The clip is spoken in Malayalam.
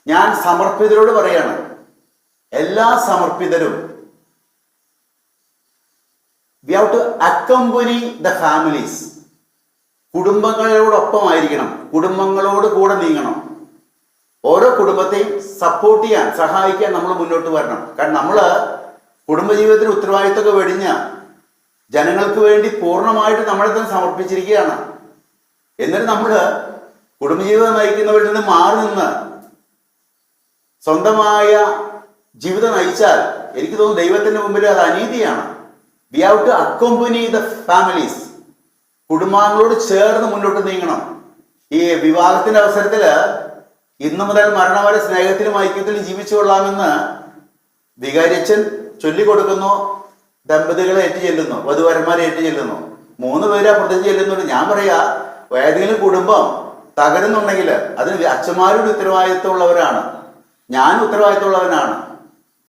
ഞാൻ സമർപ്പിതരോട് പറയാണ്, എല്ലാ സമർപ്പിതരും we have to accompany the families. കുടുംബങ്ങളോടൊപ്പമായിരിക്കണം, കുടുംബങ്ങളോട് കൂടെ നീങ്ങണം. ഓരോ കുടുംബത്തെയും സപ്പോർട്ട് ചെയ്യാൻ, സഹായിക്കാൻ നമ്മൾ മുന്നോട്ട് വരണം. കാരണം നമ്മൾ കുടുംബജീവിതത്തിന് ഉത്തരവാദിത്തമൊക്കെ വെടിഞ്ഞ് ജനങ്ങൾക്ക് വേണ്ടി പൂർണ്ണമായിട്ട് നമ്മളെ തന്നെ സമർപ്പിച്ചിരിക്കുകയാണ്. എന്നിട്ട് നമ്മൾ കുടുംബജീവിതം നയിക്കുന്നവരിൽ നിന്ന് മാറി നിന്ന് സ്വന്തമായ ജീവിതം നയിച്ചാൽ എനിക്ക് തോന്നുന്നു ദൈവത്തിന്റെ മുമ്പിൽ അത് അനീതിയാണ്. We have to accompany the families. കുടുംബാംഗങ്ങളോട് ചേർന്ന് മുന്നോട്ട് നീങ്ങണം. ഈ വിവാഹത്തിന്റെ അവസരത്തില് ഇന്നു മുതൽ മരണം വരെ സ്നേഹത്തിലും ഐക്യത്തിലും ജീവിച്ചു കൊള്ളാമെന്ന് വികാരിയച്ഛൻ ചൊല്ലിക്കൊടുക്കുന്നു. ദമ്പതികളെ ഏറ്റു ചെല്ലുന്നു, വധുവരന്മാരെ ഏറ്റു ചെല്ലുന്നു. 3 പേര് പ്രതിജ്ഞ ചെല്ലുന്നുണ്ട്. ഞാൻ പറയാ, ഏതെങ്കിലും കുടുംബം തകരുന്നുണ്ടെങ്കിൽ അതിന് അച്ഛന്മാരുടെ ഉത്തരവാദിത്വമുള്ളവരാണ്, ഞാൻ ഉത്തരവാദിത്വമുള്ളവനാണ്.